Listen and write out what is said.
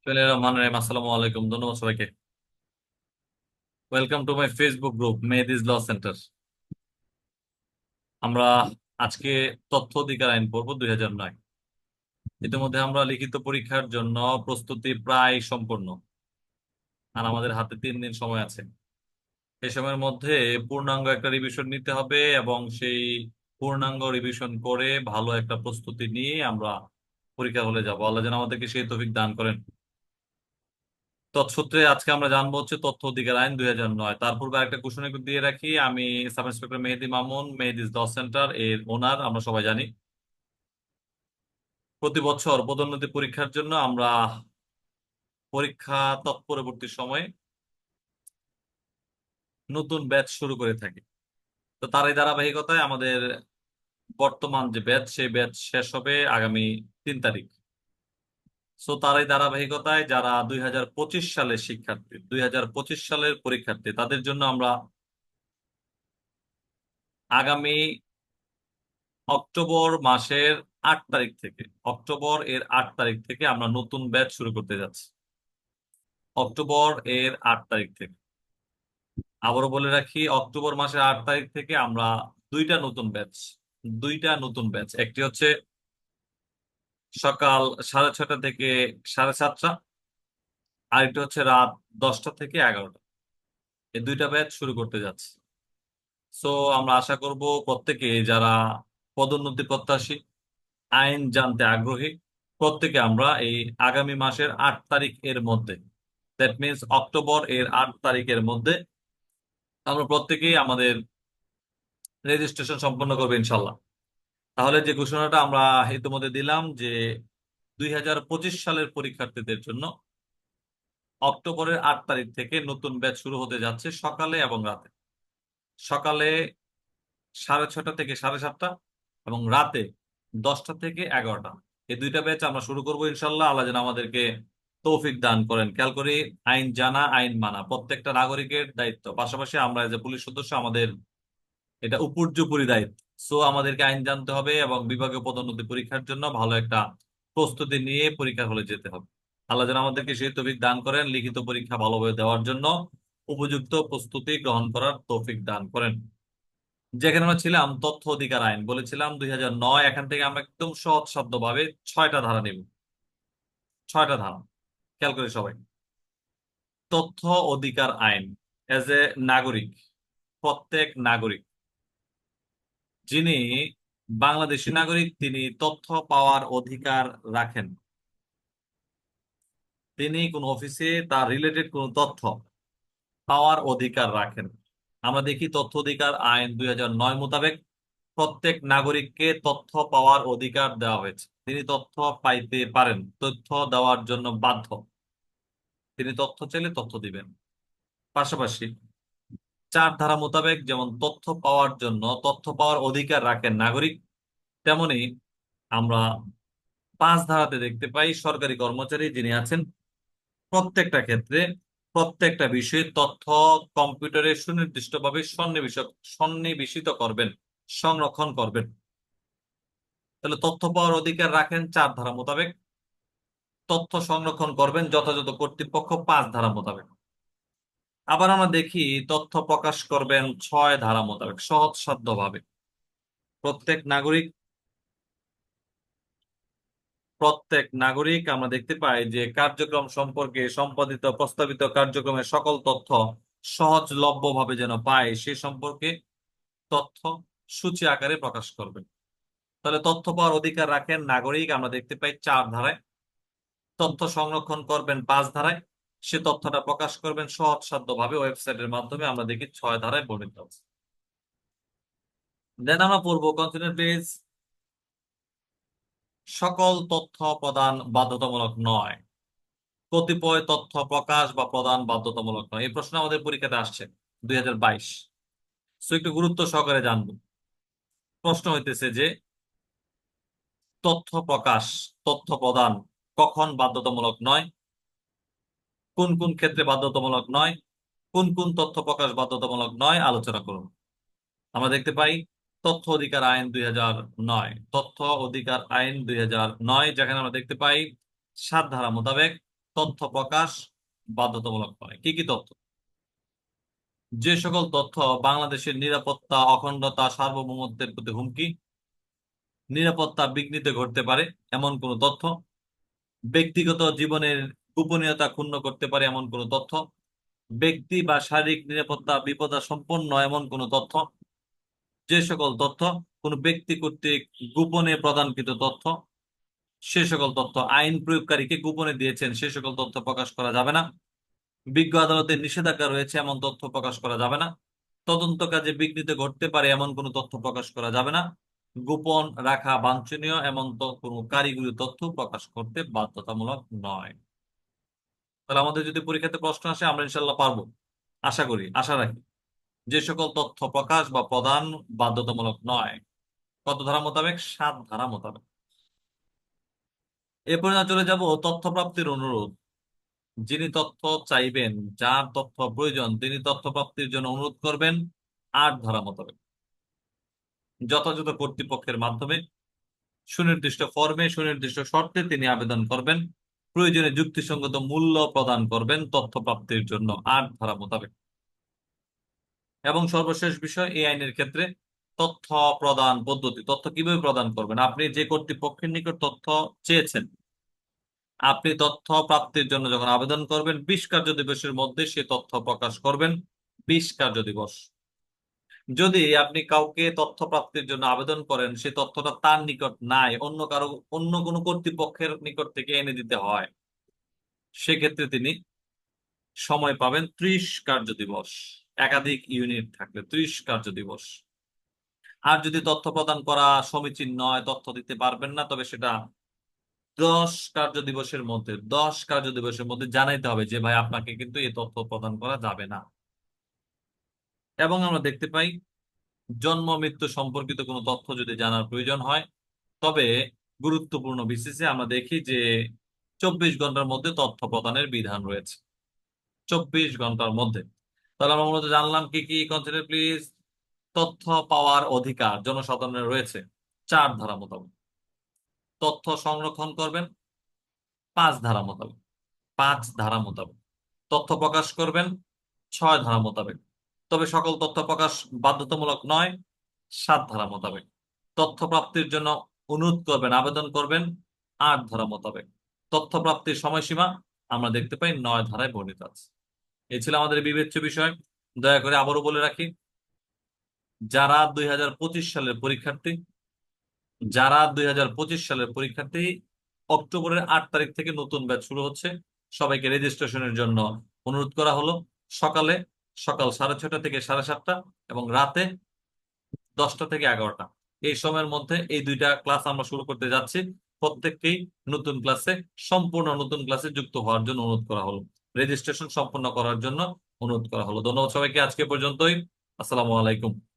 রহমান রহিম, আসসালামু আলাইকুম। ধন্যবাদ সবাইকে। Welcome to my Facebook group Mehedi's law centre. আমরা আজকে তথ্য অধিকার আইন পড়বো 2009। ইতিমধ্যে আমরা লিখিত পরীক্ষার জন্য প্রস্তুতি প্রায় সম্পূর্ণ, আর আমাদের হাতে 3 দিন সময় আছে। এই সময়ের মধ্যে পূর্ণাঙ্গ একটা রিভিশন নিতে হবে, এবং সেই পূর্ণাঙ্গ রিভিশন করে ভালো একটা প্রস্তুতি নিয়ে আমরা পরীক্ষা হলে যাব। আল্লাহ যেন আমাদেরকে সেই তৌফিক দান করেন। তৎসূত্রে আজকে আমরা জানবো হচ্ছে তথ্য অধিকার আইন 2009। তার পূর্বে আরেকটা ঘোষণা দিয়ে রাখি, আমি সাব ইন্সপেক্টর মেহেদী মামুন, মেহেদীস ল সেন্টার এর ওনার। আমরা সবাই জানি প্রতি বছর পদোন্নতি পরীক্ষার জন্য আমরা পরীক্ষা তৎপরবর্তী সময়ে নতুন ব্যাচ শুরু করে থাকি। তো তার এই ধারাবাহিকতায় আমাদের বর্তমান যে ব্যাচ, সেই ব্যাচ শেষ হবে আগামী 3 তারিখ। সো তার এই ধারাবাহিকতায় যারা 2025 সালের শিক্ষার্থী, 2025 সালের পরীক্ষার্থী, তাদের জন্য আমরা আগামী অক্টোবর মাসের 8 তারিখ থেকে, অক্টোবর এর 8 তারিখ থেকে আমরা নতুন ব্যাচ শুরু করতে যাচ্ছি। অক্টোবর এর 8 তারিখ থেকে, আবারও বলে রাখি, অক্টোবর মাসের 8 তারিখ থেকে আমরা দুইটা নতুন ব্যাচ, একটি হচ্ছে সকাল 6:30 থেকে 7:30, আরেকটি হচ্ছে রাত 10টা থেকে 11টা। এই দুইটা ব্যাচ শুরু করতে যাচ্ছি। সো আমরা আশা করব প্রত্যেকে যারা পদোন্নতি প্রত্যাশী, আইন জানতে আগ্রহী, প্রত্যেকে আমরা এই আগামী মাসের 8 তারিখ এর মধ্যে, দ্যাট মিনস অক্টোবর এর 8 তারিখের মধ্যে আমরা প্রত্যেকেই আমাদের রেজিস্ট্রেশন সম্পন্ন করবো ইনশাল্লাহ। তাহলে যে ঘোষণাটা আমরা ইতিমধ্যে দিলাম যে 2025 সালের পরীক্ষার্থীদের জন্য অক্টোবরের 8 তারিখ থেকে নতুন ব্যাচ শুরু হতে যাচ্ছে সকালে এবং রাতে। সকালে 6:30 থেকে 7:30, এবং রাতে 10টা থেকে 11টা। এই দুইটা ব্যাচ আমরা শুরু করবো ইনশাল্লাহ। আল্লাহ যেন আমাদেরকে তৌফিক দান করেন। খেয়াল করি, আইন জানা, আইন মানা প্রত্যেকটা নাগরিকের দায়িত্ব। পাশাপাশি আমরা যে পুলিশ সদস্য, আমাদের এটা উপর্যুপরি দায়িত্ব। সো আমাদেরকে আইন জানতে হবে এবং বিভাগীয় পদোন্নতি পরীক্ষার জন্য ভালো একটা প্রস্তুতি নিয়ে পরীক্ষার হলে যেতে হবে। আল্লাহ যেন আমাদেরকে সেই তৌফিক দান করেন, লিখিত পরীক্ষা ভালোভাবে দেওয়ার জন্য উপযুক্ত প্রস্তুতি গ্রহণ করার তৌফিক দান করেন। যেখানে আমরা ছিলাম তথ্য অধিকার আইন, বলেছিলাম 2009। এখান থেকে আমরা একদম সহজসাধ্য ভাবে 6টা ধারা নিব। 6টা ধারা, খেয়াল করি সবাই। তথ্য অধিকার আইন, এজ এ নাগরিক, প্রত্যেক নাগরিক যিনি বাংলাদেশী নাগরিক, তিনি তথ্য পাওয়ার অধিকার রাখেন। তিনি কোন অফিসে তার রিলেটেড কোন তথ্য পাওয়ার অধিকার রাখেন। আমরা দেখি তথ্য অধিকার আইন 2009 মোতাবেক প্রত্যেক নাগরিককে তথ্য পাওয়ার অধিকার দেওয়া হয়েছে। তিনি তথ্য পাইতে পারেন, তথ্য দেওয়ার জন্য বাধ্য। তিনি তথ্য চাইলে তথ্য দিবেন। পাশাপাশি 4 ধারা মোতাবেক যেমন তথ্য পাওয়ার জন্য, তথ্য পাওয়ার অধিকার রাখেন নাগরিক, তেমনি আমরা 5 ধারাতে দেখতে পাই সরকারি কর্মচারী যিনি আছেন, প্রত্যেকটা ক্ষেত্রে, প্রত্যেকটা বিষয়ে তথ্য কম্পিউটারে সুনির্দিষ্টভাবে সন্নিবেশিত করবেন, সংরক্ষণ করবেন। তাহলে তথ্য পাওয়ার অধিকার রাখেন 4 ধারা মোতাবেক, তথ্য সংরক্ষণ করবেন যথাযথ কর্তৃপক্ষ 5 ধারা মোতাবেক। আবার আমরা দেখি তথ্য প্রকাশ করবেন 6 ধারা মোতাবেক, সহজসাধ্য ভাবে। প্রত্যেক নাগরিক, আমরা দেখতে পাই যে কার্যক্রম সম্পর্কে, সম্পাদিত প্রস্তাবিত কার্যক্রমের সকল তথ্য সহজলভ্য ভাবে যেন পায়, সে সম্পর্কে তথ্য সূচি আকারে প্রকাশ করবেন। তাহলে তথ্য পাওয়ার অধিকার রাখেন নাগরিক, আমরা দেখতে পাই 4 ধারায়। তথ্য সংরক্ষণ করবেন 5 ধারায়। সে তথ্যটা প্রকাশ করবেন সহজসাধ্য ভাবে ওয়েবসাইটের মাধ্যমে, আমরা দেখি 6 ধারায় বর্ণিত আছে। দেন আমরা পড়বো, কন্টিনিউ পেজ। সকল তথ্য প্রদান বাধ্যতামূলক নয়। কতিপয় তথ্য প্রকাশ বা প্রদান বাধ্যতামূলক নয়। এই প্রশ্ন আমাদের পরীক্ষাতে আসছে 2022। সো একটু গুরুত্ব সহকারে জানবো। প্রশ্ন হইতেছে যে তথ্য প্রকাশ, তথ্য প্রদান কখন বাধ্যতামূলক নয়, কোন কোন ক্ষেত্রে বাধ্যতামূলক নয়, কোন কোন তথ্য প্রকাশ বাধ্যতামূলক নয়, আলোচনা করুন। আমরা দেখতে পাই তথ্য অধিকার আইন 2009, তথ্য অধিকার আইন 2009, যেখানে আমরা দেখতে পাই 7 ধারা মোতাবেক তথ্য প্রকাশ বাধ্যতামূলক করে। কি কি তথ্য? যে সকল তথ্য বাংলাদেশের নিরাপত্তা, অখণ্ডতা, সার্বভৌমত্বের প্রতি হুমকি, নিরাপত্তা বিঘ্নিত ঘটতে পারে এমন কোন তথ্য, ব্যক্তিগত জীবনের গোপনীয়তা ক্ষুণ্ণ করতে পারে এমন কোন তথ্য, ব্যক্তি বা শারীরিক নিরাপত্তা বিপদাসম্পন্ন এমন কোন তথ্য, যে সকল তথ্য কোন ব্যক্তি কর্তৃক গোপনে প্রদানকৃত তথ্য, সে সকল তথ্য আইন প্রয়োগকারীকে গোপনে দিয়েছেন সে সকল তথ্য প্রকাশ করা যাবে না, বিজ্ঞ আদালতের নিষেধাজ্ঞা রয়েছে এমন তথ্য প্রকাশ করা যাবে না, তদন্ত কাজে বিঘ্নিত ঘটতে পারে এমন কোনো তথ্য প্রকাশ করা যাবে না, গোপন রাখা বাঞ্ছনীয় এমন কোনো কারিগরি তথ্য প্রকাশ করতে বাধ্যতামূলক নয়। তাহলে আমাদের যদি পরীক্ষাতে প্রশ্ন আসে আমরা ইনশাল্লাহ পারবো, আশা করি, আশা রাখি। যে সকল তথ্য প্রকাশ বা প্রদান বাধ্যতামূলক নয়। কত ধারা মোতাবেক? 7 ধারা মোতাবেক। এরপরে চলে যাব তথ্য প্রাপ্তির অনুরোধ। যিনি তথ্য চাইবেন, যার তথ্য প্রয়োজন, তিনি তথ্য প্রাপ্তির জন্য অনুরোধ করবেন 8 ধারা মোতাবেক। যথাযথ কর্তৃপক্ষের মাধ্যমে সুনির্দিষ্ট ফর্মে সুনির্দিষ্ট শর্তে তিনি আবেদন করবেন, প্রয়োজনে যুক্তিসঙ্গত মূল্য প্রদান করবেন তথ্য প্রাপ্তির জন্য 8 ধারা মোতাবেক। এবং সর্বশেষ বিষয়, এই আইনের ক্ষেত্রে তথ্য প্রদান পদ্ধতি। তথ্য কিভাবে প্রদান করবেন? আপনি যে কর্তৃপক্ষের নিকট তথ্য চেয়েছেন, আপনি তথ্য প্রাপ্তির জন্য যখন আবেদন করবেন 20 কার্য দিবসের মধ্যে সে তথ্য প্রকাশ করবেন। 20 কার্য দিবস। যদি আপনি কাউকে তথ্য প্রাপ্তির জন্য আবেদন করেন, সে তথ্যটা তার নিকট নাই, অন্য কোনো কর্তৃপক্ষের নিকট থেকে এনে দিতে হয়, সেক্ষেত্রে তিনি সময় পাবেন 30 কার্য দিবস। একাধিক ইউনিট থাকলে 30 কার্য দিবস। আর যদি তথ্য প্রদান করা সমীচীন নয়, তথ্য দিতে পারবেন না, তবে সেটা 10 কার্য দিবসের মধ্যে 10 কার্য দিবসের মধ্যে জানাইতে হবে যে ভাই আপনাকে কিন্তু এই তথ্য প্রদান করা যাবে না। এবং আমরা দেখতে পাই, জন্ম মৃত্যু সম্পর্কিত কোনো তথ্য যদি জানার প্রয়োজন হয়, তবে গুরুত্বপূর্ণ বিসিসে আমরা দেখি যে 24 ঘন্টার মধ্যে তথ্য প্রদানের বিধান রয়েছে। 24 ঘন্টার মধ্যে। তাহলে আমরা মূলত জানলাম কি কি। Consider please. তথ্য পাওয়ার অধিকার জনসাধারণের রয়েছে 4 ধারা মোতাবেক। তথ্য সংরক্ষণ করবেন 5 ধারা মোতাবেক। 5 ধারা মোতাবেক। তথ্য প্রকাশ করবেন 6 ধারা মোতাবেক। তবে সকল তথ্য প্রকাশ বাধ্যতামূলক নয়, 7 ধারা মোতাবেক। তথ্য প্রাপ্তির জন্য অনুরোধ করবেন, আবেদন করবেন 8 ধারা মোতাবেক। তথ্য প্রাপ্তির সময়সীমা আমরা দেখতে পাই 9 ধারায় বর্ণিত আছে। এই ছিল আমাদের বিবেচ্য বিষয়। দয়া করে আবারও বলে রাখি, যারা 2025 সালের পরীক্ষার্থী, অক্টোবরের 8 তারিখ থেকে নতুন ব্যাচ শুরু হচ্ছে। সবাইকে রেজিস্ট্রেশনের জন্য অনুরোধ করা হলো। সকাল 6:30 থেকে 7:30 এবং রাতে 10টা থেকে 11টা, এই সময়ের মধ্যে এই দুইটা ক্লাস আমরা শুরু করতে যাচ্ছি। প্রত্যেককেই সম্পূর্ণ নতুন ক্লাসে যুক্ত হওয়ার জন্য অনুরোধ করা হলো, রেজিস্ট্রেশন সম্পন্ন করার জন্য অনুরোধ করা হলো। ধন্যবাদ সবাইকে, আজকে পর্যন্তই। আসসালামু আলাইকুম।